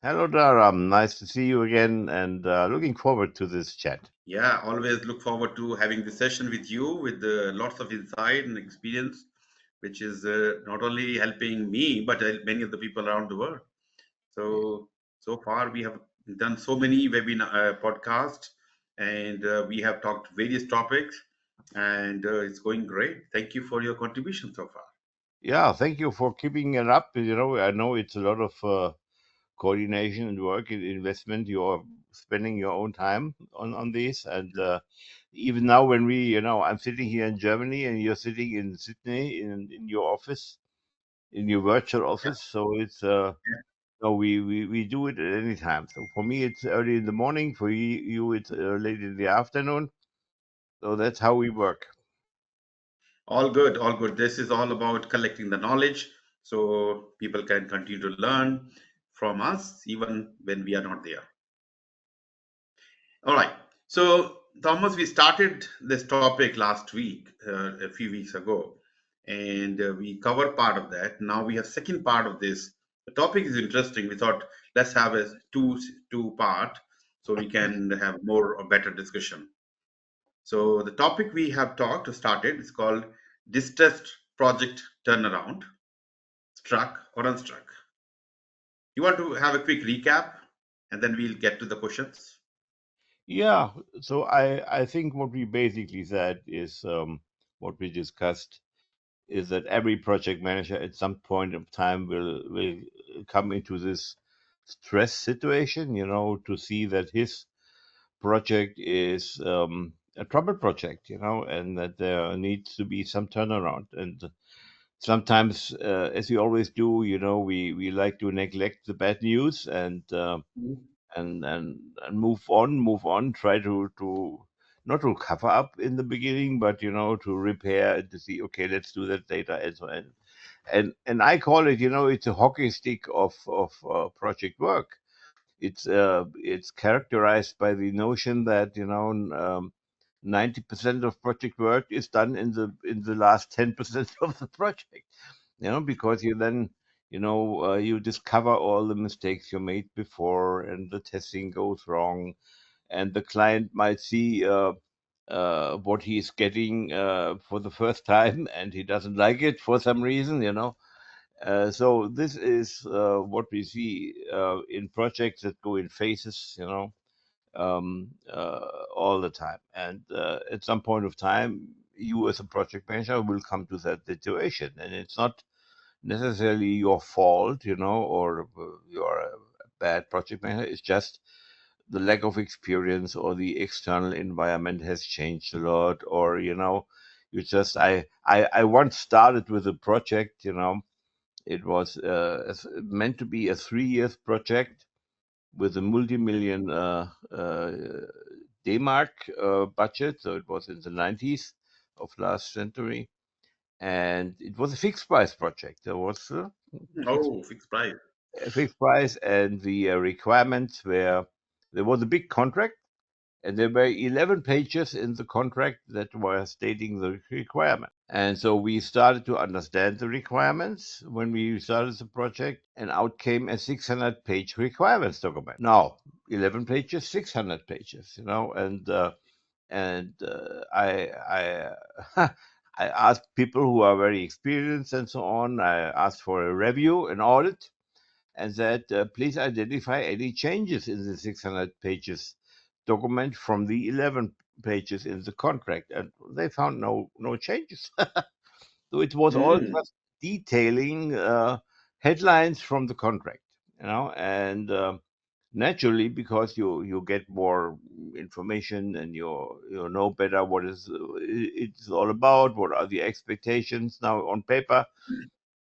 Hello, Dharam. Nice to see you again and looking forward to this chat. Yeah, always look forward to having this session with you with lots of insight and experience, which is not only helping me, but many of the people around the world. So, so far we have done so many webinar podcasts and we have talked various topics and it's going great. Thank you for your contribution so far. Yeah, thank you for keeping it up. I know it's a lot of coordination and work and investment. You're spending your own time on this. And even now, when I'm sitting here in Germany and you're sitting in Sydney in your office, in your virtual office. So no, we do it at any time. So for me, it's early in the morning. For you it's late in the afternoon. So that's how we work. All good, all good. This is all about collecting the knowledge so people can continue to learn from us even when we are not there. All right. So, Thomas, we started this topic last week, a few weeks ago, and we covered part of that. Now we have second part of this. The topic is interesting. We thought let's have a two part so we can have more or better discussion. So the topic we have talked started is called distressed project turnaround, struck or unstruck. You want to have a quick recap, and then we'll get to the questions. Yeah. So I think what we basically said is what we discussed is that every project manager at some point of time will come into this stress situation, to see that his project is a trouble project, and that there needs to be some turnaround. And sometimes, as we always do, we like to neglect the bad news and move on, try to not to cover up in the beginning, but to repair and to see, okay, let's do that later and so on. And I call it, it's a hockey stick of project work. It's characterized by the notion that 90% of project work is done in the last 10% of the project, because you then you discover all the mistakes you made before, and the testing goes wrong, and the client might see what he's getting for the first time, and he doesn't like it for some reason. So this is what we see in projects that go in phases, all the time. And at some point of time, you as a project manager will come to that situation, and it's not necessarily your fault, or you're a bad project manager. It's just the lack of experience, or the external environment has changed a lot, or you just I once started with a project. It was meant to be a 3 years project with a multi-million D-mark budget. So it was in the 90s of last century, and it was a fixed price project. There was fixed, Oh, fixed price. a fixed price, and the requirements were, there was a big contract, and there were 11 pages in the contract that were stating the requirement. And so we started to understand the requirements when we started the project, and out came a 600-page requirements document. Now, 11 pages, 600 pages, and I asked people who are very experienced and so on. I asked for a review, an audit, and said, please identify any changes in the 600 pages document from the 11 pages in the contract, and they found no changes. So it was all Hmm. just detailing headlines from the contract, and naturally, because you get more information, and you know better what is it's all about, what are the expectations now on paper,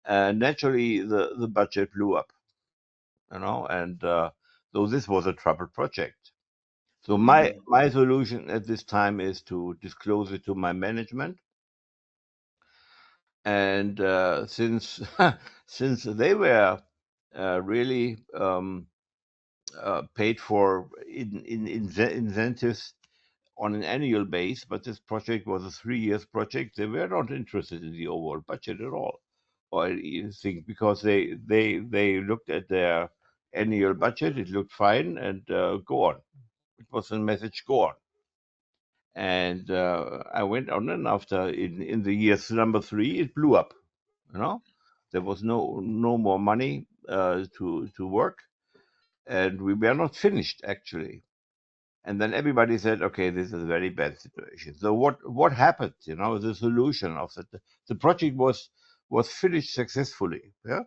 naturally the budget blew up, and so this was a troubled project. So my Hmm. my solution at this time is to disclose it to my management, and since since they were really paid for in incentives on an annual base, but this project was a 3 years project, they were not interested in the overall budget at all, or anything, because they looked at their annual budget. It looked fine, and go on. It was a message, go on. And I went on, and after in the year number 3, it blew up. You know, there was no more money to work, and we were not finished actually. And then everybody said, "Okay, this is a very bad situation." So what happened? The solution of the project was finished successfully. Yeah,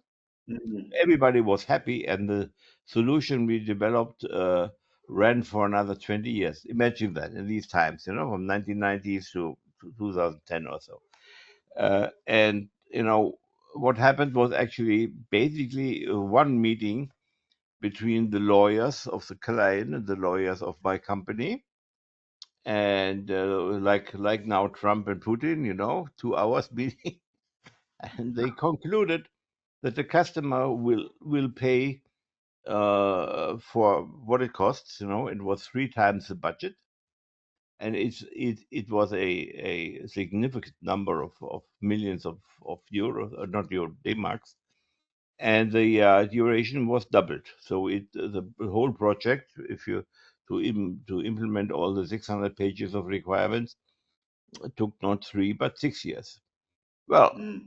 Mm, everybody was happy, and the solution we developed ran for another 20 years. Imagine that in these times, from 1990s to 2010 or so. And what happened was actually basically one meeting between the lawyers of the client and the lawyers of my company, and like now Trump and Putin, 2 hours meeting, and they concluded that the customer will pay for what it costs. It was 3 times the budget, and it was a significant number of millions of euros, not euro, D-marks, and the duration was doubled. So the whole project, if you to implement all the 600 pages of requirements, took not 3 but 6 years. Well, mm,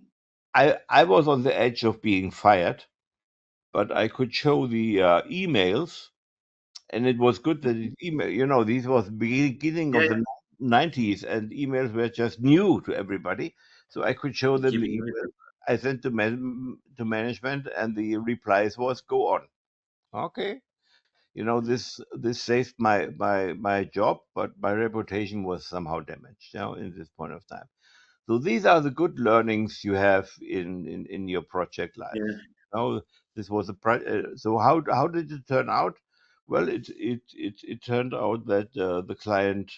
I was on the edge of being fired, but I could show the emails, and it was good that mm. it email. These was beginning Yeah, of yeah. the 90s, and emails were just new to everybody. So I could show You're them the keeping email everything. I sent to management, and the replies was, "Go on." Okay, this saved my job, but my reputation was somehow damaged. In this point of time. So these are the good learnings you have in your project life. Yeah. This was so how did it turn out? Well, it turned out that the client,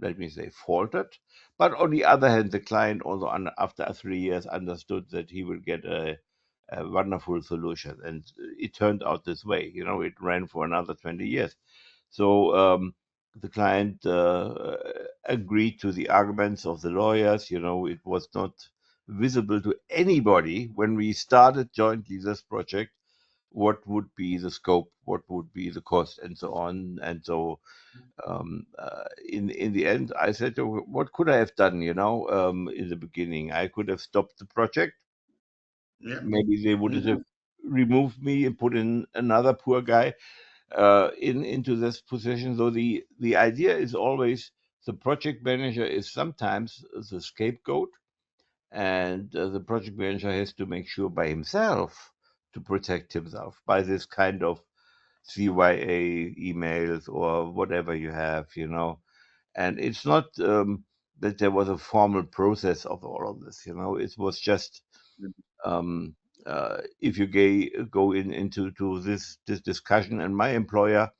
let me say, faltered. But on the other hand, the client also, after 3 years, understood that he will get a wonderful solution, and it turned out this way. It ran for another 20 years. So the client agreed to the arguments of the lawyers. It was not visible to anybody when we started jointly this project what would be the scope, what would be the cost, and so on. And so in the end, I said, "Oh, what could I have done?" In the beginning, I could have stopped the project. Yeah. Maybe they would Mm, have removed me and put in another poor guy into this position. So the idea is always the project manager is sometimes the scapegoat, and the project manager has to make sure by himself to protect himself by this kind of CYA emails or whatever you have. And it's not that there was a formal process of all of this. It was just mm, um, if you go into this discussion, and my employer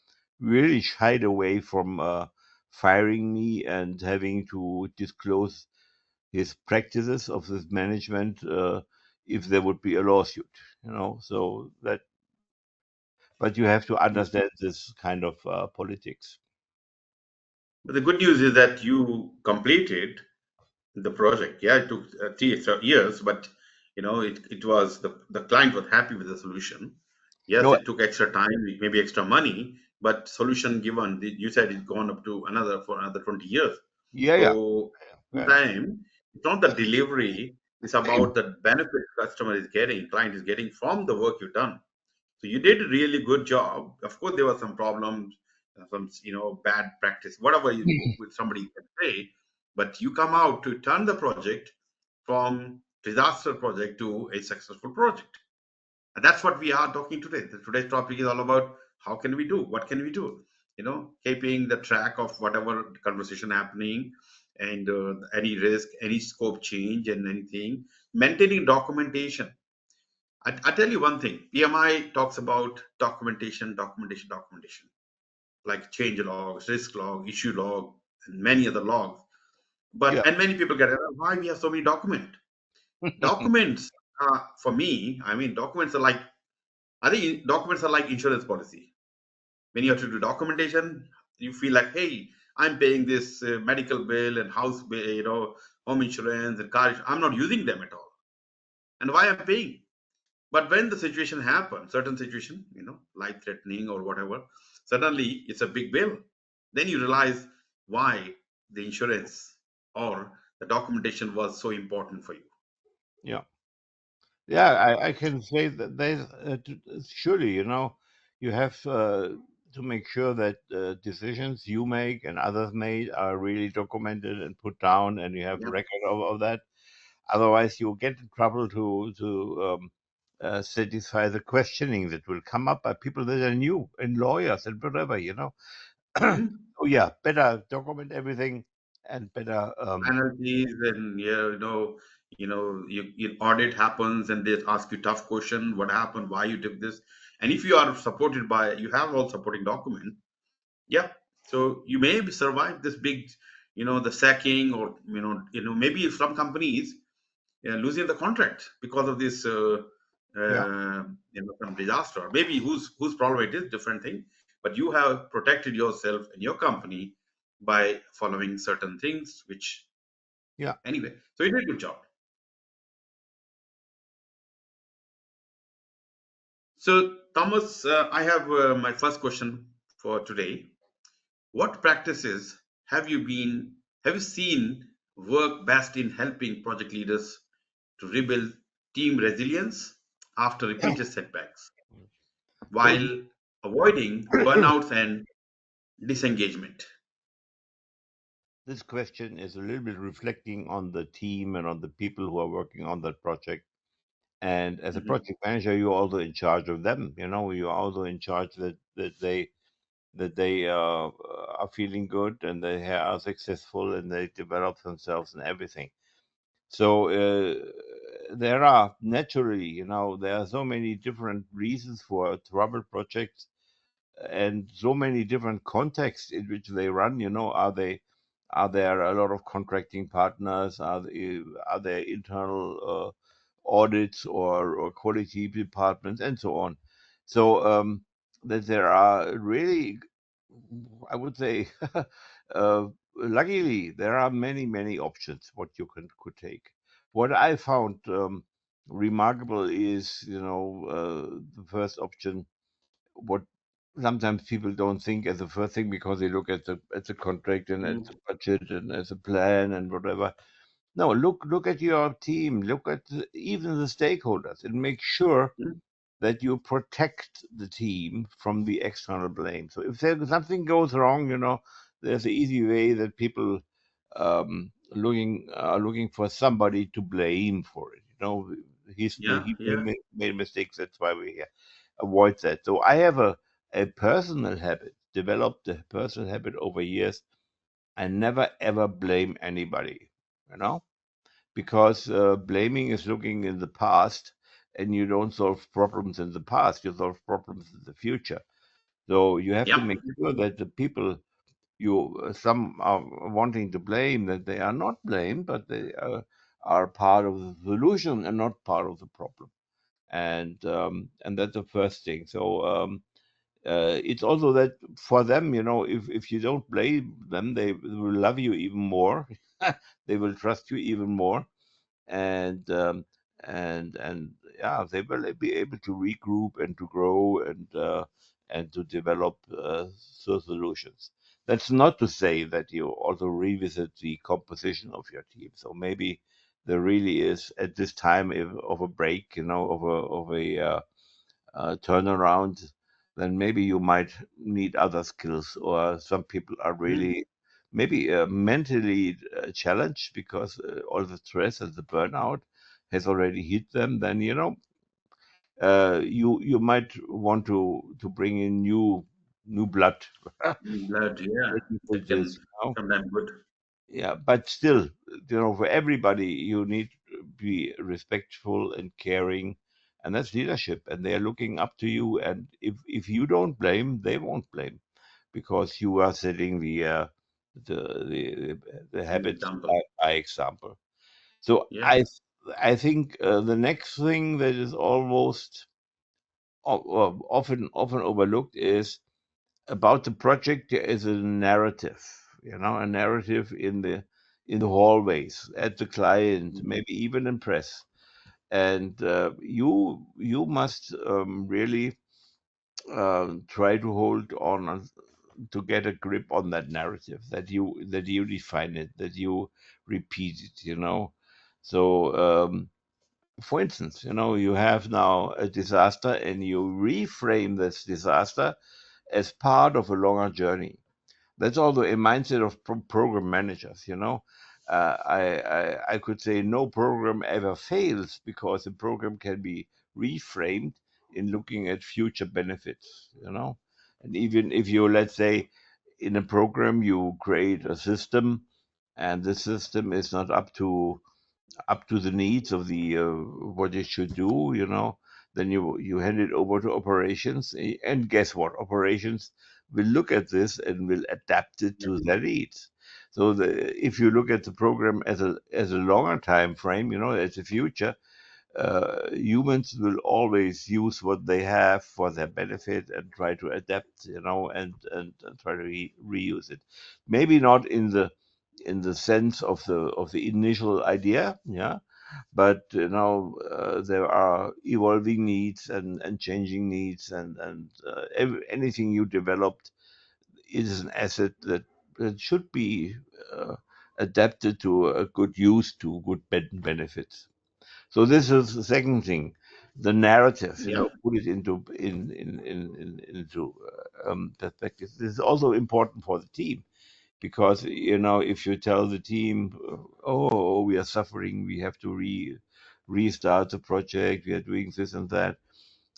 really shied away from firing me and having to disclose his practices of this management if there would be a lawsuit. So that, but you have to mm. understand this kind of politics. But the good news is that you completed the project. Yeah, it took 3 extra years, but it was the client was happy with the solution. Yes, No, it took extra time, maybe extra money, but solution given. You said it's gone up to another 20 years. yeah, yeah, So yeah. sometimes it's not the delivery; it's about the benefit customer is getting, client is getting from the work you've done. So you did a really good job. Of course, there were some problems, some bad practice, whatever somebody can say. But you come out to turn the project from disaster project to a successful project, and that's what we are talking today. Today's topic is all about how can we do, what can we do. Keeping the track of whatever conversation happening, and any risk, any scope change, and anything. Maintaining documentation. I tell you one thing, PMI talks about documentation, documentation, documentation, like change logs, risk log, issue log, and many other logs. Yeah. And many people get, why we have so many documents. For me, I mean, I think documents are like insurance policy. When you have to do documentation, you feel like, hey, I'm paying this medical bill and house bill, home insurance and car. I'm not using them at all. And why I'm paying? But when the situation happens, certain situation, life threatening or whatever, suddenly it's a big bill. Then you realize why the insurance or the documentation was so important for you. Yeah. Yeah, I can say that there's surely, you have to make sure that decisions you make and others made are really documented and put down, and you have a Yeah. record of that. Otherwise, you'll get in trouble to satisfy the questioning that will come up by people that are new and lawyers and whatever. Mhm. So yeah, better document everything and better. Penalties and yeah, you audit happens and they ask you tough question, what happened, why you did this, and if you are supported by, you have all supporting document. Yeah, so you may survive this big, the sacking, or maybe some companies losing the contract because of this Yeah, some disaster. Maybe whose problem it is, different thing, but you have protected yourself and your company by following certain things, which yeah. anyway. So you did a good job. So Thomas, I have my first question for today. What practices have you seen work best in helping project leaders to rebuild team resilience after repeated setbacks So while avoiding burnouts and disengagement? this question is a little bit reflecting on the team and on the people who are working on that project. And as a Mhm. project manager, you're also in charge of them. You're also in charge that they are feeling good and they are successful and they develop themselves and everything. So there are naturally, there are so many different reasons for trouble projects and so many different contexts in which they run. Are there a lot of contracting partners? Are there internal audits or quality departments and so on? So that there are really, I would say, luckily there are many options what you could take. What I found remarkable is, the first option, what sometimes people don't think as the first thing because they look at the contract and at Mm, the budget and as a plan and whatever. No, look at your team, look at even the stakeholders, and make sure mm, that you protect the team from the external blame. So if something goes wrong, there's an easy way that people looking for somebody to blame for it. yeah, He yeah. made mistakes. That's why we're here. Avoid that. So I have a personal habit, developed a personal habit over years. I never ever blame anybody. You know because blaming is looking in the past, and you don't solve problems in the past, you solve problems in the future. So you have to Yeah. make sure that the people some are wanting to blame, that they are not blamed, but they are part of the solution and not part of the problem. And that's the first thing. So it's also that for them, if you don't blame them, they will love you even more. They will trust you even more, and yeah, they will be able to regroup and to grow and to develop solutions. That's not to say that you also revisit the composition of your team. So maybe there really is at this time of a break, of a turnaround, then maybe you might need other skills, or some people are Mm, really maybe mentally challenged because all the stress and the burnout has already hit them. Then you might want to bring in new blood blood, yeah, into that this. can sometimes good. Yeah, but still, for everybody, you need to be respectful and caring, and that's leadership. And they are looking up to you. And if you don't blame, they won't blame because you are setting the the habits Example. by example. So Yeah. I think the next thing that is almost often overlooked is about the project. There is a narrative, a narrative in the hallways, at the client, Mm, maybe even in press. and you must really try to hold to get a grip on that narrative, that you define it, that you repeat it. So for instance, you have now a disaster, and you reframe this disaster as part of a longer journey. That's also a mindset of program managers. I could say no program ever fails because a program can be reframed in looking at future benefits. And even if you, let's say, in a program you create a system, and the system is not up to the needs of the what it should do, then you hand it over to operations, and guess what? Operations will look at this and will adapt it Yeah. to their needs. So if you look at the program as a longer time frame, as a future, humans will always use what they have for their benefit and try to adapt, and try to reuse it. Maybe not in the sense of the initial idea, yeah, but there are evolving needs and changing needs, and anything you developed is an asset that should be uh, adapted to a good use, to good benefits. So this is the second thing, the narrative. Yeah. Put it into perspective. This is also important for the team, because if you tell the team, oh, we are suffering, we have to restart the project, we are doing this and that,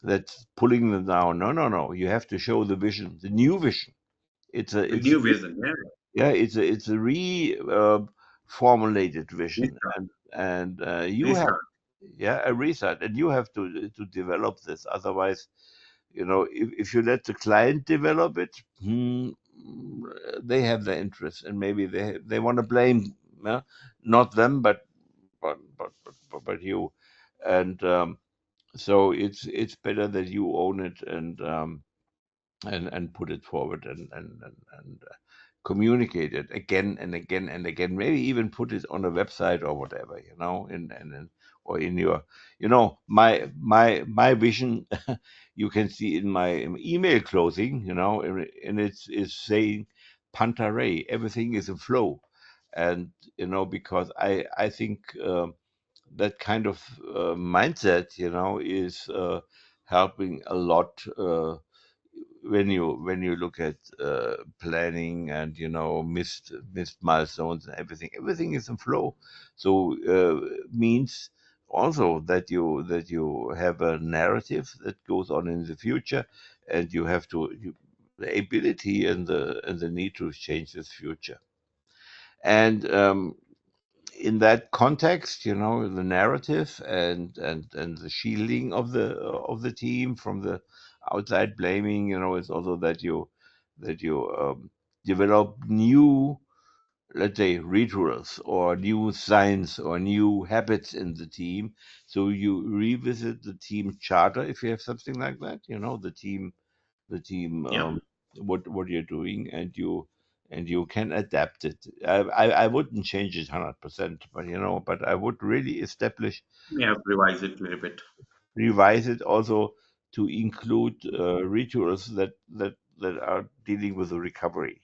that's pulling them down. No, no, no. You have to show the vision, the new vision. It's a A it's new vision. Yeah. yeah, it's a formulated vision, Restart. and you have, Restart. yeah, a reset, and you have to develop this. Otherwise, if you let the client develop it, they have their interests, and maybe they want to blame, yeah, not them, but you, and so it's better that you own it, and put it forward, and communicate it again and again and again. Maybe even put it on a website or whatever, or in your, my vision. You can see in my email closing, and it's is saying Pantare. Everything is a flow, and because I think that kind of mindset, is helping a lot. When you look at planning, and missed milestones and everything is in flow. So means also that you have a narrative that goes on in the future, and you have the ability and the need to change this future. And in that context, the narrative and the shielding of the team from the outside blaming, is also that you develop new, let's say, rituals or new signs or new habits in the team. So you revisit the team charter if you have something like that. The team Yeah. what you're doing, and you can adapt it. I wouldn't change it 100%, but I would really establish, We have revised it a little bit. revise it also to include rituals that are dealing with the recovery.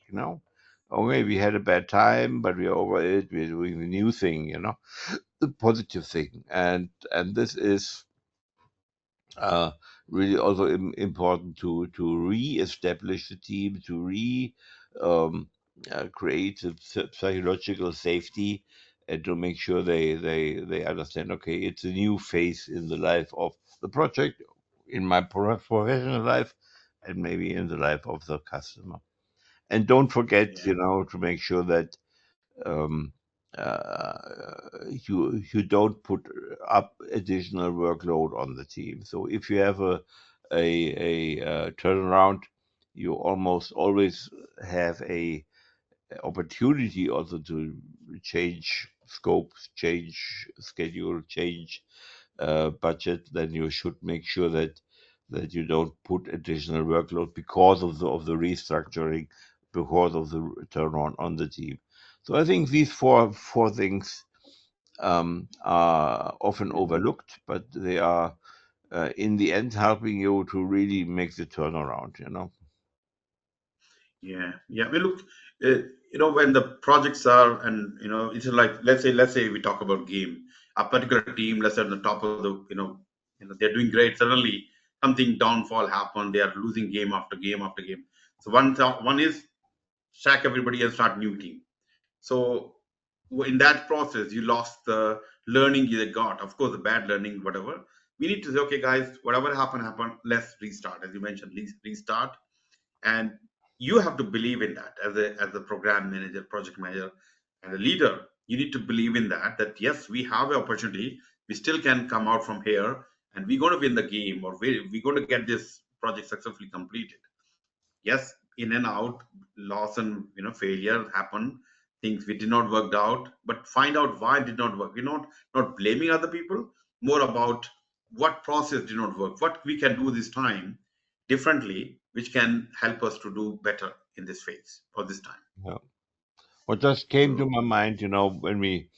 Okay, we had a bad time, but we're over it, we're doing the new thing, the positive thing, and this is uh, really also important to re-establish the team, to um, create the psychological safety, and to make sure they understand. Okay, it's a new phase in the life of the project, in my professional life, and maybe in the life of the customer. And don't forget, Yeah. to make sure that um, uh, you don't put up additional workload on the team. So if you have a turnaround, you almost always have a opportunity also to change scope, change schedule, change budget. Then you should make sure that you don't put additional workload because of the restructuring, because of the turn on the team. So I think these four things are often overlooked, but they are in the end helping you to really make the turnaround. Yeah. We look, when the projects are, and it's like, let's say we talk about game, a particular team, let's say on the top of the, they're doing great. Suddenly, something downfall happened. They are losing game after game after game. So one is sack everybody and start new team. So in that process, you lost the learning you got. Of course, the bad learning, whatever. We need to say, okay, guys, whatever happened. Let's restart. As you mentioned, restart, and you have to believe in that as a program manager, project manager, and a leader. You need to believe in that yes, we have an opportunity. We still can come out from here, and we're going to win the game, or we're going to get this project successfully completed. Yes, in and out, loss and failure happen, things we did not work out, but find out why it did not work. We're not blaming other people, more about what process did not work, what we can do this time differently, which can help us to do better in this phase or this time. Yeah. What just came to So my mind, when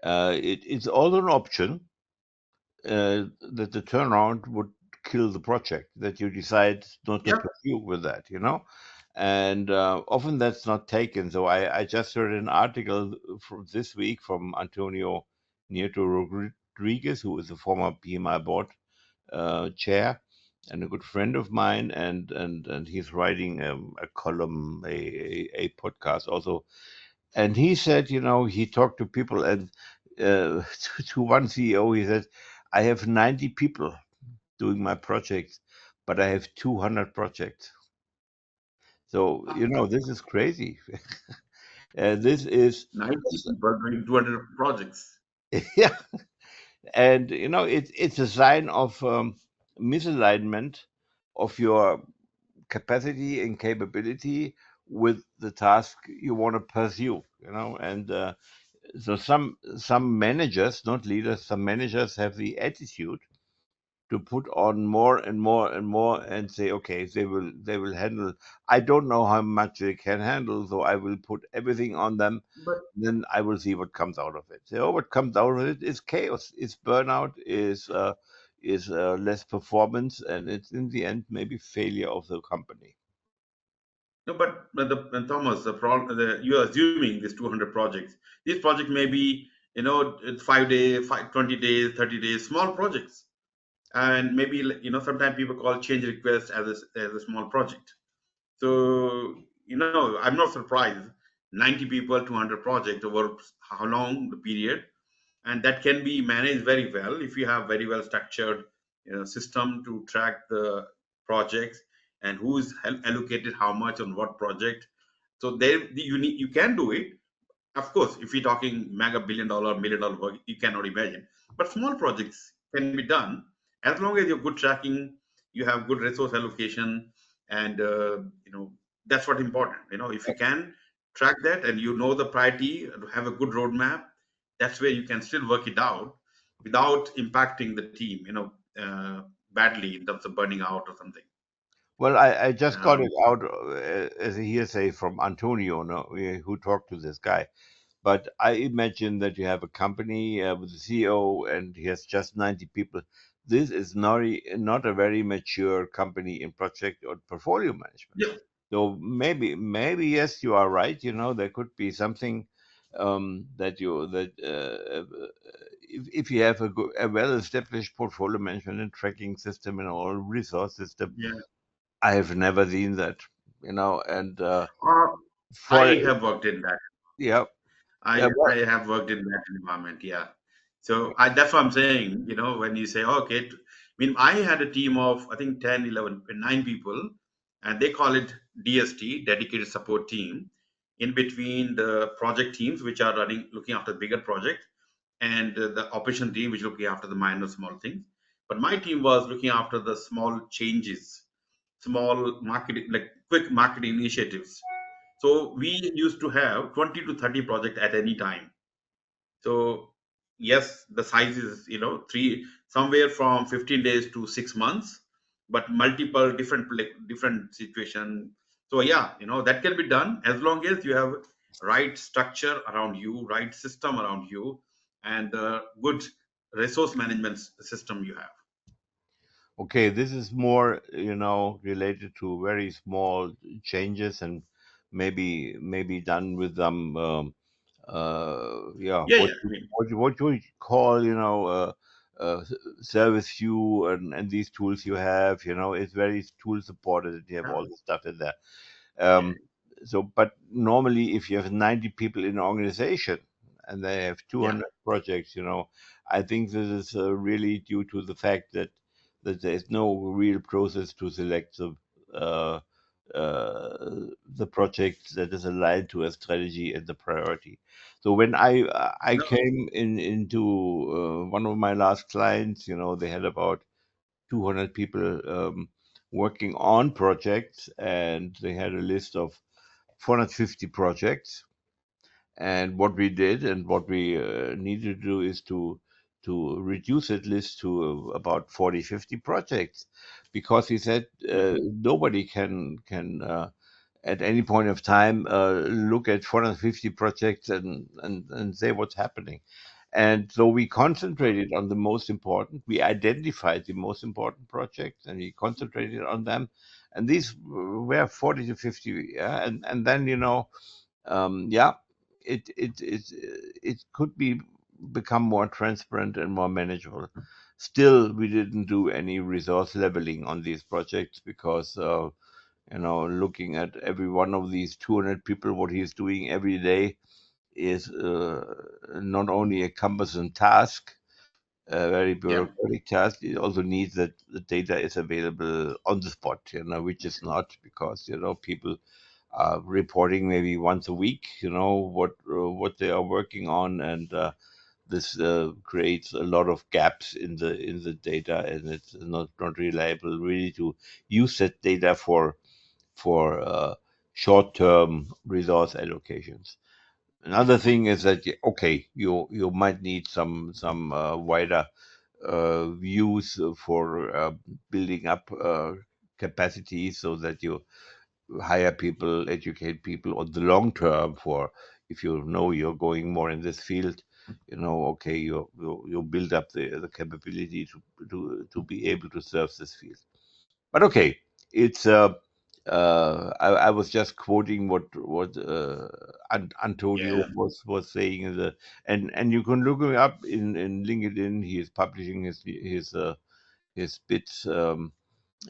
it's also an option that the turnaround would kill the project, that you decide not to yeah. pursue with that. And often that's not taken. So I just heard an article from this week from Antonio Nieto Rodriguez, who is a former PMI board chair and a good friend of mine, and he's writing a column, a podcast also. And he said, he talked to people, and to one CEO, he said, I have 90 people doing my projects, but I have 200 projects. So, this is crazy. This is, 90 people doing 200 projects. yeah. And, it's a sign of misalignment of your capacity and capability with the task you want to pursue, and so some managers, not leaders, some managers have the attitude to put on more and more and more and say, okay, they will handle. I don't know how much they can handle, so I will put everything on them. But Then I will see what comes out of it. So what comes out of it is chaos, is burnout, is less performance, and it's in the end maybe failure of the company. no, but Thomas, the problem, you're assuming these 200 projects. These projects may be, it's 5 days, 20 days, 30 days, small projects. And maybe, sometimes people call change request as a small project. So, I'm not surprised. 90 people, 200 project over how long the period, and that can be managed very well if you have very well structured system to track the projects and who's allocated how much on what project. So there you can do it. Of course, if you're talking mega billion-dollar, million-dollar work, you cannot imagine. But small projects can be done as long as you're good tracking, you have good resource allocation, and that's what important. If you can track that and the priority, have a good roadmap, that's where you can still work it out without impacting the team, badly in terms of burning out or something. Well, I just got it Um, out as a hearsay from Antonio, no, who talked to this guy. But I imagine that you have a company with a CEO and he has just 90 people. This is not a very mature company in project or portfolio management. yeah, So maybe yes, you are right. There could be something that if you have a well-established portfolio management and tracking system and all resource system, yeah. I have never seen that. And Uh, I for have worked in that. yeah, I yeah, I well, have worked in that environment, yeah. So that's what I'm saying, when you say, okay, I mean, I had a team of, I think, 10, 11, 9 people, and they call it DST, Dedicated Support Team, in between the project teams, which are looking after bigger projects, and the operation team, which looking after the minor, small things. But my team was looking after the small changes, small marketing, like quick marketing initiatives. So we used to have 20 to 30 projects at any time. So yes, the size is, three, somewhere from 15 days to 6 months, but multiple different situation. So yeah, that can be done as long as you have right structure around you, right system around you, and the good resource management system you have. Okay, this is more, related to very small changes, and maybe done with yeah, Yeah, what yeah. I mean, what you would call, uh, service view, and these tools you have, it's very tool supported, and you have yeah, all the stuff in there. yeah, Um, but normally, if you have 90 people in an organization and they have yeah. 200 projects, I think this is really due to the fact that there is no real process to select uh, the project that is aligned to a strategy and the priority. So when I No, came into one of my last clients, they had about 200 people working on projects, and they had a list of 450 projects. And what we did and what we needed to do is to reduce that list to about 40, 50 projects, because he said yeah, nobody can at any point of time look at 450 projects and say what's happening. And so we concentrated on the most important. We identified the most important projects and we concentrated on them. And these were 40 to 50. Yeah? And then, yeah, it could be become more transparent and more manageable. Still, we didn't do any resource leveling on these projects because looking at every one of these 200 people, what he's doing every day is not only a cumbersome task, a very yeah, bureaucratic task. It also needs that the data is available on the spot, which is not, because people are reporting maybe once a week, what they are working on, and this creates a lot of gaps in the data, and it's not reliable really to use that data for short-term resource allocations. Another thing is that okay, you might need some wider views for building up capacity, so that you hire people, educate people on the long term, for if you know you're going more in this field, okay, you build up the capability to be able to serve this field. But okay, it's I was just quoting what Antonio yeah, was saying in the, and you can look him up in LinkedIn. He is publishing his bits in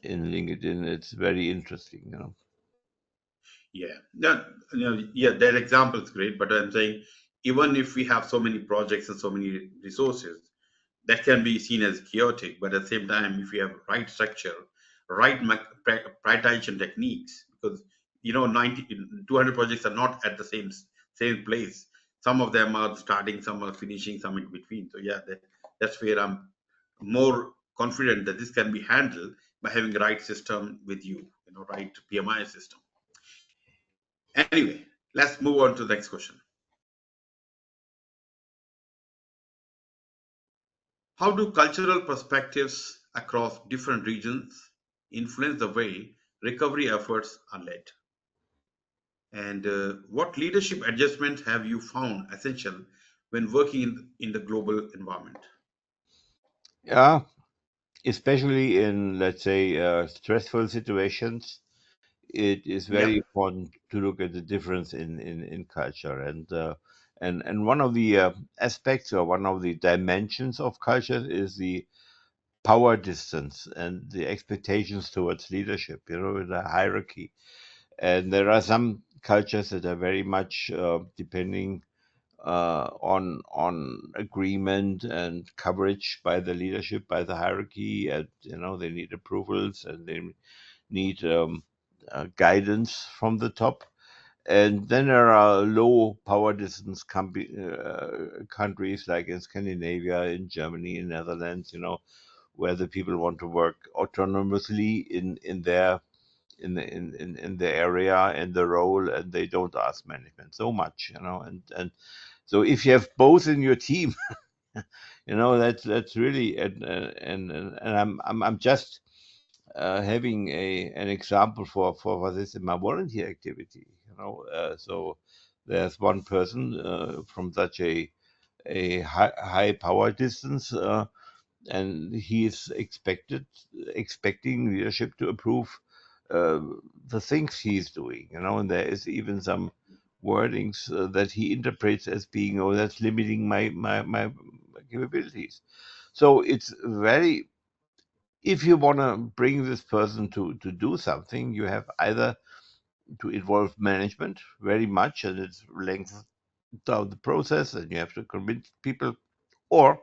LinkedIn. It's very interesting, yeah. Yeah, yeah, that example is great, but I'm saying even if we have so many projects and so many resources, that can be seen as chaotic. But at the same time, if you have right structure, right prioritization techniques, because 90 200 projects are not at the same place. Some of them are starting, some are finishing, some in between. So yeah, that's where I'm more confident that this can be handled by having the right system with you, right PMI system. Anyway, let's move on to the next question. How do cultural perspectives across different regions influence the way recovery efforts are led? And what leadership adjustments have you found essential when working in the global environment? Yeah, especially in, let's say, stressful situations. It is Yeah, very important to look at the difference in culture, and one of the aspects, or one of the dimensions of culture, is the power distance and the expectations towards leadership, the hierarchy. And there are some cultures that are very much depending on agreement and coverage by the leadership, by the hierarchy, and they need approvals, and they need guidance from the top. And then there are low power distance countries, like in Scandinavia, in Germany, in Netherlands, where the people want to work autonomously in their in the area, in the role, and they don't ask management so much, and so if you have both in your team, that's really, and I'm just having an example for this in my volunteer activity. So there's one person from such a high power distance, and he is expecting leadership to approve uh, the things he's doing, and there is even some wordings that he interprets as being, oh, that's limiting my capabilities. So it's very, if you want to bring this person to do something, you have either to involve management very much, and it's length down the process, and you have to convince people, or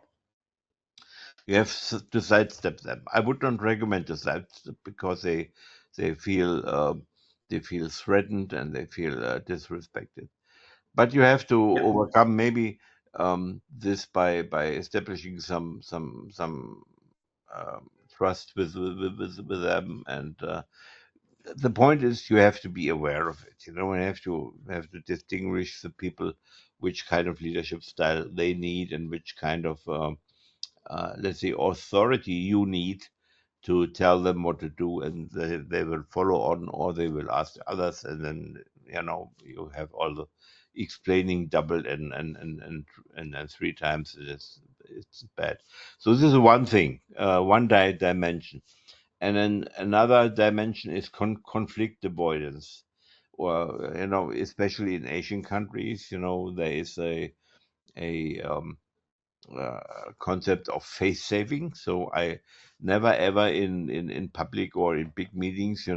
you have to sidestep them. I would not recommend to sidestep because they feel they feel threatened and they feel disrespected. But you have to Yeah, overcome maybe this by establishing some trust with them, and the point is you have to be aware of it, and have to distinguish the people, which kind of leadership style they need, and which kind of let's say authority you need to tell them what to do, and they will follow on, or they will ask others, and then you have all the explaining doubled and three times. It's bad. So this is one thing, one dimension. And then another dimension is conflict avoidance. Or especially in Asian countries, there is a concept of face saving. So I never ever in public or in big meetings,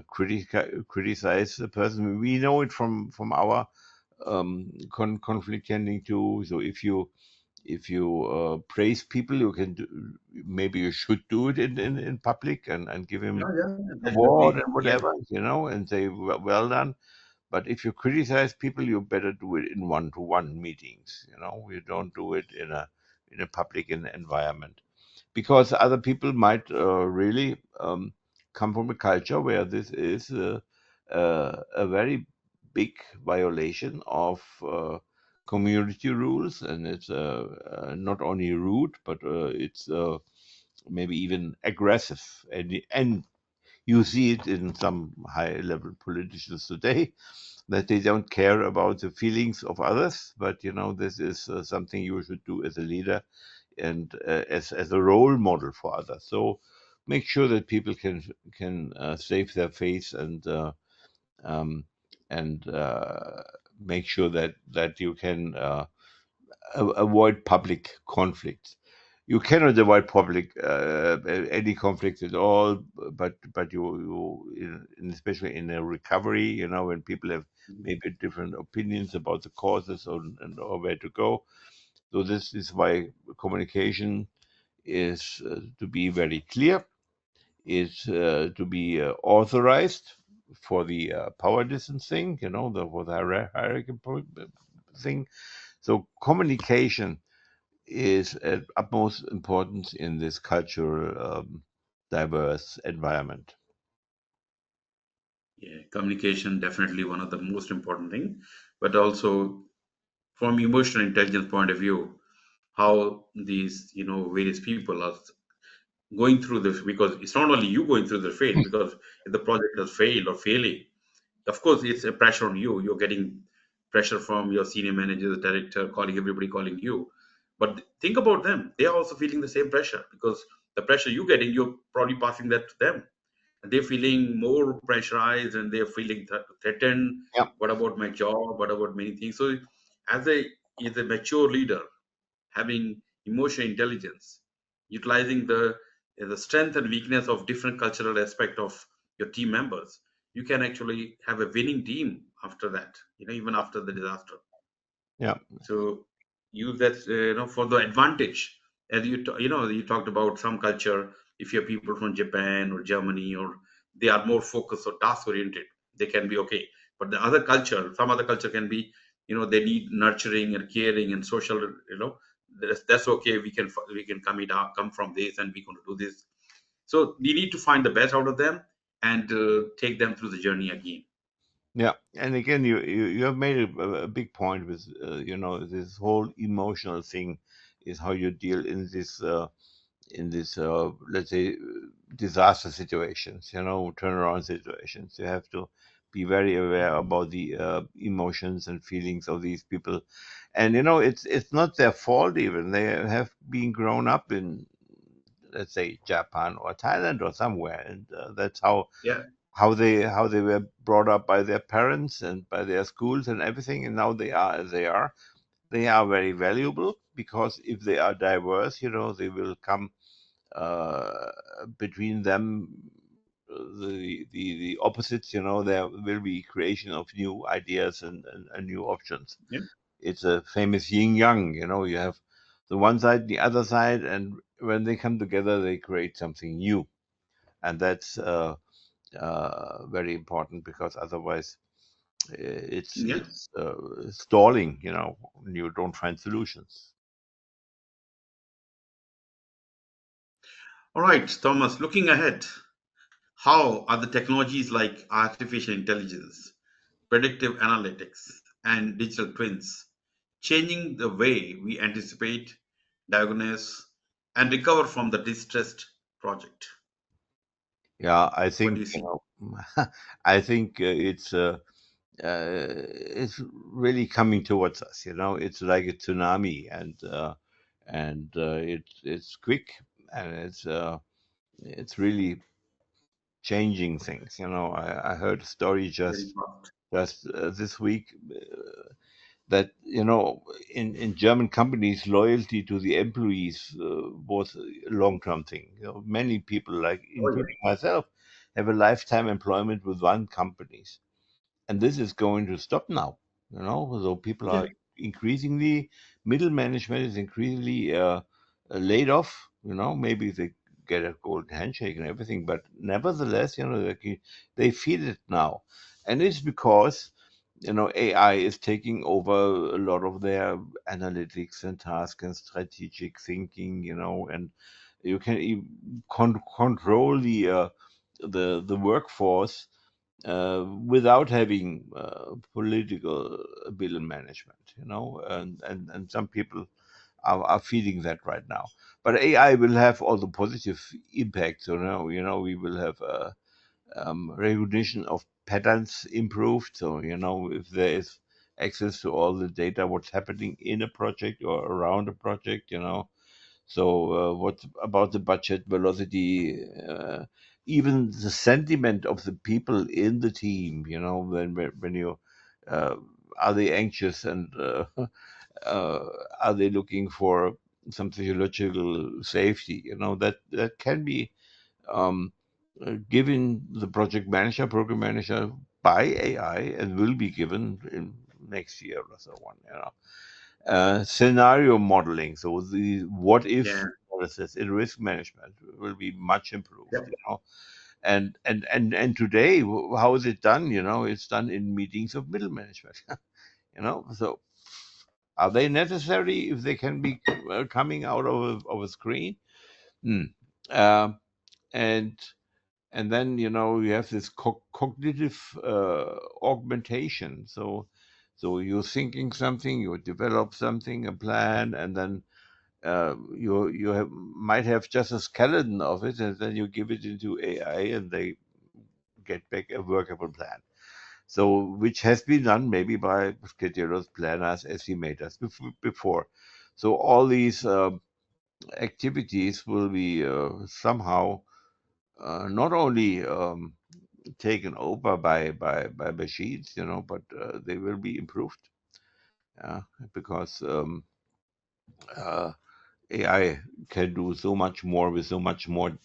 criticize the person. We know it from our conflict handling too. So if you praise people, you can do, maybe you should do it in public, and give him yeah, yeah, award definitely. and Yeah, whatever, and say, well done. But if you criticize people, you better do it in one-to-one meetings. You don't do it in a public environment, because other people might really come from a culture where this is a very big violation of community rules, and it's not only rude, but it's maybe even aggressive, and you see it in some high-level politicians today, that they don't care about the feelings of others, but this is something you should do as a leader, and as a role model for others. So make sure that people can save their face, um, and make sure that you can avoid public conflicts. You cannot avoid public any conflicts at all, but especially in a recovery, when people have maybe different opinions about the causes, or where to go. So this is why communication is to be very clear, is to be authorized for the power distance thing, for the hierarchy thing. So communication is at utmost importance in this cultural diverse environment. yeah. Communication definitely one of the most important thing, but also from emotional intelligence point of view, how these various people are going through this, because it's not only you going through the fail, because if the project has failed or failing, of course it's a pressure on you. You're getting pressure from your senior manager, the director, calling everybody, calling you. But think about them, they are also feeling the same pressure, because the pressure you're getting, you're probably passing that to them, and they're feeling more pressurized, and they're feeling threatened. Yeah, What about my job? What about many things? So as a mature leader, having emotional intelligence, utilizing the strength and weakness of different cultural aspect of your team members, you can actually have a winning team after that, even after the disaster. yeah, So use that for the advantage. As you talked about some culture, if you have people from Japan or Germany, or they are more focused or task oriented, they can be okay. But the other culture, some other culture can be, they need nurturing and caring and social, that's okay. We can come from this, and we're going to do this. So we need to find the best out of them, and take them through the journey again. yeah. And again, you have made a big point with this whole emotional thing is how you deal in this let's say disaster situations, turnaround situations. You have to be very aware about the emotions and feelings of these people. And it's not their fault even. They have been grown up in, let's say, Japan or Thailand or somewhere, and that's Yeah. how they were brought up by their parents and by their schools and everything, and now they are as they are. They are very valuable because if they are diverse, they will come uh, between them, the opposites. There will be creation of new ideas and new options. Yeah. It's a famous yin yang. You have the one side, the other side, and when they come together, they create something new, and that's very important because otherwise it's Yeah. it's stalling. When you don't find solutions. All right, Thomas, looking ahead, how are the technologies like artificial intelligence, predictive analytics, and digital twins changing the way we anticipate, diagnose, and recover from the distressed project? Yeah, I What do think you see? I think it's really coming towards us. It's like a tsunami, and it's quick, and it's really changing things. I heard a story Very just fast. just this week, that in German companies, loyalty to the employees was a long-term thing. Many people, like Oh, yeah. including myself, have a lifetime employment with one company, and this is going to stop now. So people Yeah. are increasingly, middle management is increasingly laid off. Maybe they get a golden handshake and everything, but nevertheless, they feel it now, and it's because AI is taking over a lot of their analytics and task and strategic thinking. And you can control the workforce without having political bill management, and some people are feeling that right now. But AI will have all the positive impacts. We will have recognition of patterns improved. So if there is access to all the data, what's happening in a project or around a project. So, what about the budget velocity? Even the sentiment of the people in the team. When you uh, are they anxious, and uh, are they looking for some physiological safety? That can be um, given the project manager, program manager by AI, and will be given in next year or so on. Scenario modeling, so the what if Yeah. analysis in risk management will be much improved. Yep. And today, how is it done? It's done in meetings of middle management. So are they necessary if they can be coming out of a screen? Hmm. Uh, and and then you have this cognitive augmentation. So you're thinking something, you develop something, a plan, and then might have just a skeleton of it, and then you give it into AI, and they get back a workable plan. So, which has been done maybe by schedulers, planners, estimators before. So all these activities will be somehow not only taken over by machines, but they will be improved. Yeah, because uh, AI can do so much more with so much more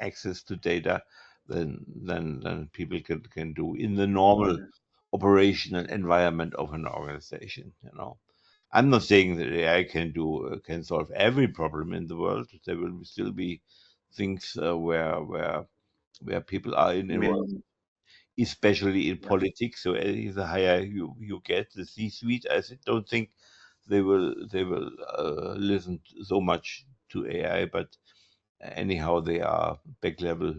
access to data than people can do in the Oh, normal yeah. operational environment of an organization. I'm not saying that AI can solve every problem in the world. There will still be things where people are involved, Many. especially in Yeah. politics. So the higher you get the C-suite, don't think they will listen so much to AI, but anyhow, they are back level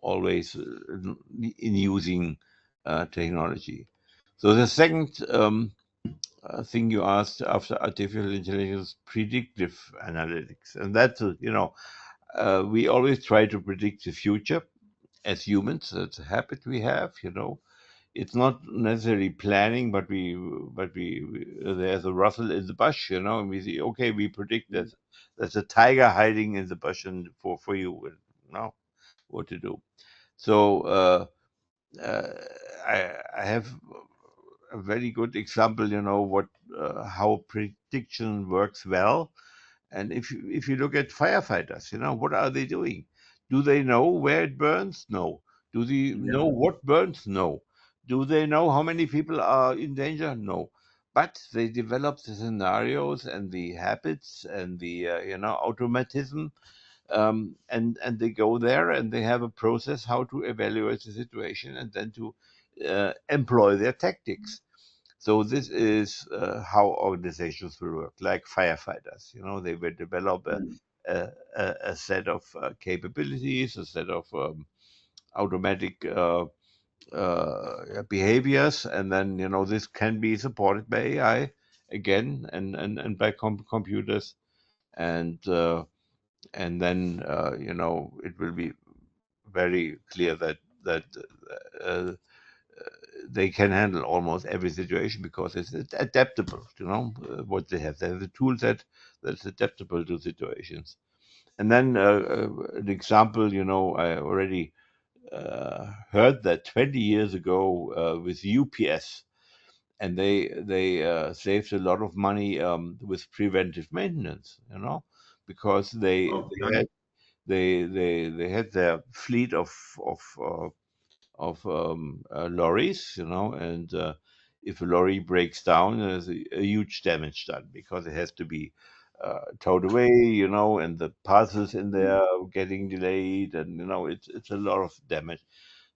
always in using technology. So the second thing you asked after artificial intelligence, predictive analytics, and that's we always try to predict the future as humans. That's a habit we have. it's not necessarily planning, but there's a rustle in the bush, and we see, okay, we predict that there's a tiger hiding in the bush and for you, and now what to do. So uh, I have a very good example, what how prediction works well. And if you look at firefighters, what are they doing? Do they know where it burns? No. Do they Yeah. know what burns? No. Do they know how many people are in danger? No. But they develop the scenarios and the habits and the automatism, and they go there and they have a process how to evaluate the situation and then to employ their tactics. So this is how organizations will work, like firefighters. They will develop Mm. a set of capabilities, a set of automatic behaviors, and then this can be supported by AI again, and by computers, and then it will be very clear that uh, they can handle almost every situation because it's adaptable. What they have. They have a tool set that's adaptable to situations. And then an example, I already heard that 20 years ago with UPS, and they saved a lot of money with preventive maintenance. Because Okay. they had their fleet of lorries, and if a lorry breaks down, there's a huge damage done because it has to be towed away, and the parcels in there are getting delayed, and it's a lot of damage.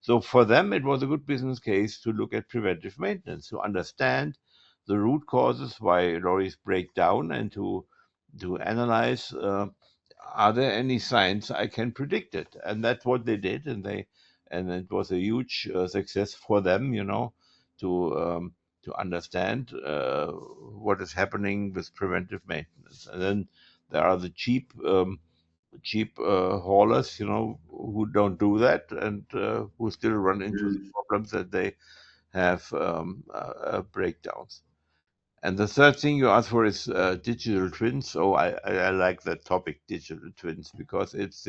So for them, it was a good business case to look at preventive maintenance, to understand the root causes why lorries break down, and to analyze. Are there any signs I can predict it? And that's what they did, and it was a huge success for them, to to understand what is happening with preventive maintenance. And then there are the cheap haulers, who don't do that, and who still run into the Mm. problems that they have breakdowns. And the third thing you asked for is digital twins. So I like that topic, digital twins, because it's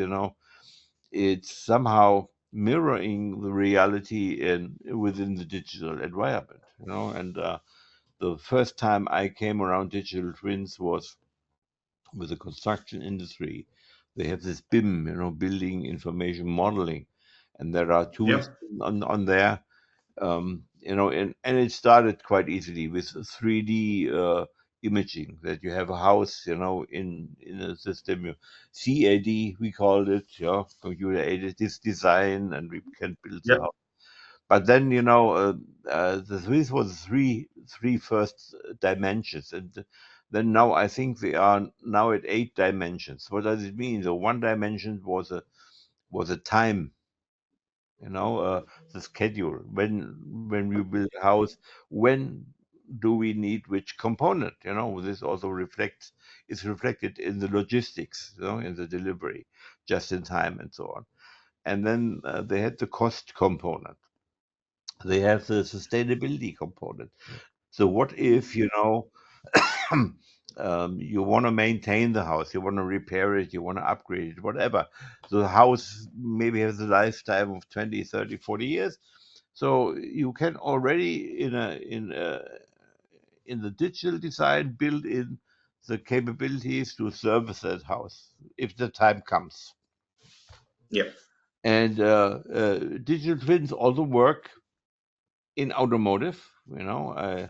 somehow mirroring the reality in within the digital environment. And the first time I came around digital twins was with the construction industry. They have this BIM, building information modeling, and there are tools Yep. on there, and it started quite easily with 3D imaging, that you have a house, in a system. CAD, we called it, computer aided this design, and we can build the Yep. house. But then, this was three first dimensions, and then now I think they are now at 8 dimensions. What does it mean? The one dimension was a time, the schedule. When we build a house, when do we need which component? This also is reflected in the logistics, in the delivery, just in time, and so on. And then they had the cost component. They have the sustainability component. So what if, you want to maintain the house, you want to repair it, you want to upgrade it, whatever. So the house maybe has a lifetime of 20, 30, 40 years. So you can already in the digital design build in the capabilities to service that house if the time comes. Yep. And digital twins also work in automotive. I,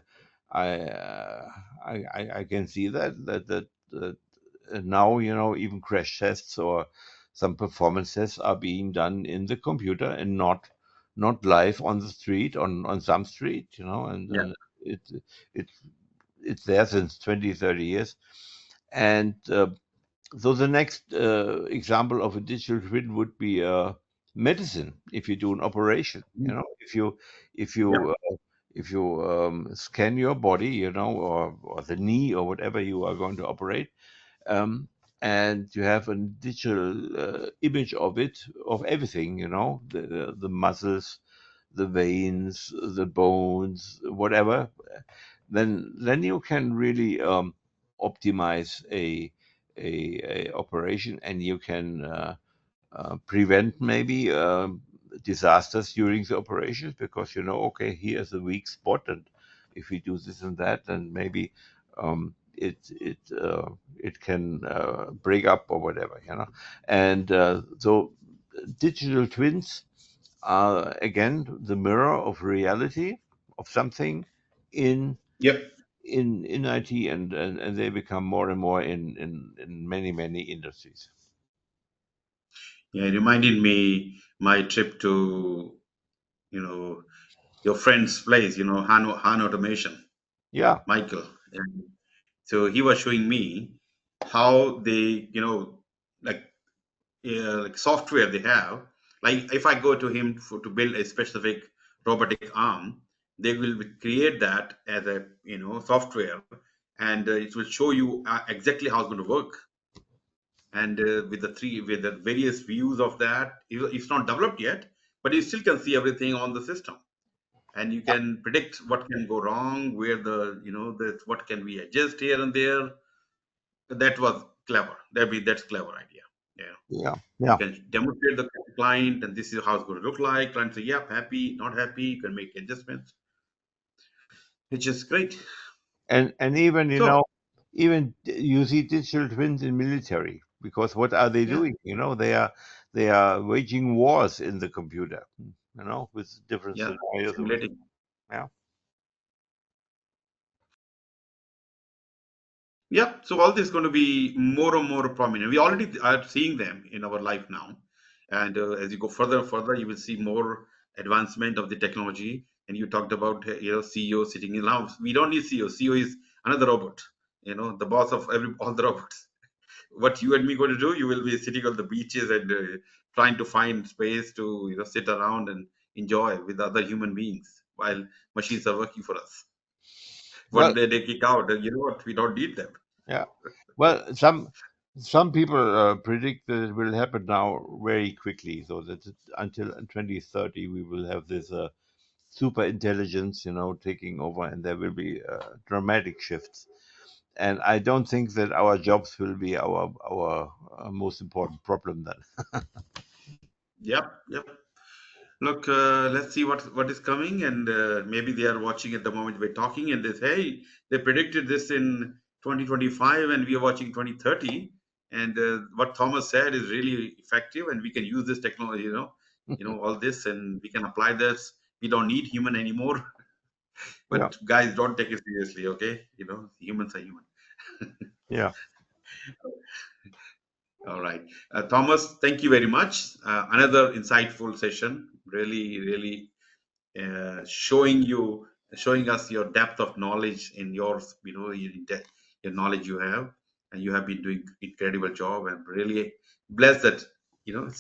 uh, I can see that now, even crash tests or some performance tests are being done in the computer and not live on the street, on some street, Yeah. and it's it's there since 20, 30 years. And so the next example of a digital twin would be medicine. If you do an operation, Mm. if you Yep. if you scan your body, or the knee or whatever you are going to operate, um, and you have a digital image of it, of everything, the muscles, the veins, the bones, whatever, then you can really optimize a operation, and you can prevent maybe disasters during the operations, because okay, here's a weak spot, and if we do this and that, then maybe it can break up or whatever, and so digital twins are again the mirror of reality of something in Yep. in IT, and they become more and more in many industries. Yeah, it reminded me my trip to, you know, your friend's place, Han Automation, Yeah, Michael. And so he was showing me how they, like like software they have. Like if I go to him to build a specific robotic arm, they will create that as a software, and it will show you exactly how it's going to work. And with the various views of that, it's not developed yet, but you still can see everything on the system, and you can predict what can go wrong, where what can we adjust here and there. That was clever. That's clever idea. Yeah. yeah, You yeah. can demonstrate the client, and this is how it's going to look like. Client say, yeah, happy, not happy. You can make adjustments, which is great. And even So, even you see digital twins in military, because what are they yeah, doing? They are waging wars in the computer, with different yeah, scenarios. simulating. Yeah, Yeah, so all this is going to be more and more prominent. We already are seeing them in our life now, and as you go further and further, you will see more advancement of the technology. And you talked about CEO sitting in now. We don't need CEO. CEO is another robot. The boss of all the robots. What you and me going to do? You will be sitting on the beaches and trying to find space to sit around and enjoy with other human beings while machines are working for us. One well, day they kick out, and you know what? We don't need them. yeah, well, some people predict that it will happen now very quickly, so that until 2030 we will have this super intelligence, taking over, and there will be dramatic shifts. And I don't think that our jobs will be our most important problem then. Yep, yep. Look, let's see what is coming, and maybe they are watching at the moment we're talking, and they say, hey, they predicted this in 2025, and we are watching 2030. And what Thomas said is really effective, and we can use this technology, all this, and we can apply this. We don't need human anymore. Yeah, But guys, don't take it seriously, okay? Humans are human. yeah. All right, Thomas, thank you very much. Another insightful session. Really, really showing us your depth of knowledge in your knowledge you have, and you have been doing incredible job. And really blessed that you're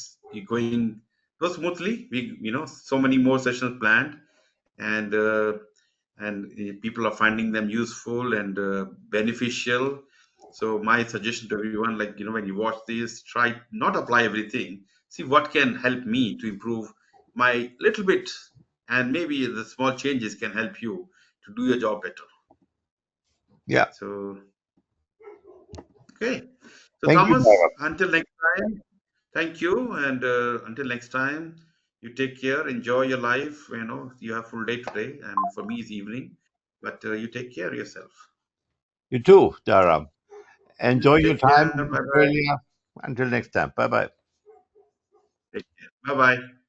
going so smoothly. We so many more sessions planned, and people are finding them useful and beneficial. So my suggestion to everyone, like when you watch this, try not apply everything. See what can help me to improve my little bit, and maybe the small changes can help you to do your job better. Yeah. So okay, so Thank you, Thomas, Bharat. until next time, thank you, and until next time, you take care, enjoy your life. You have full day today, and for me it's evening, but you take care of yourself. You too, Dharam. Enjoy your Take time care. in Bye bye. Australia. Until next time. Bye bye. Take care. Bye bye.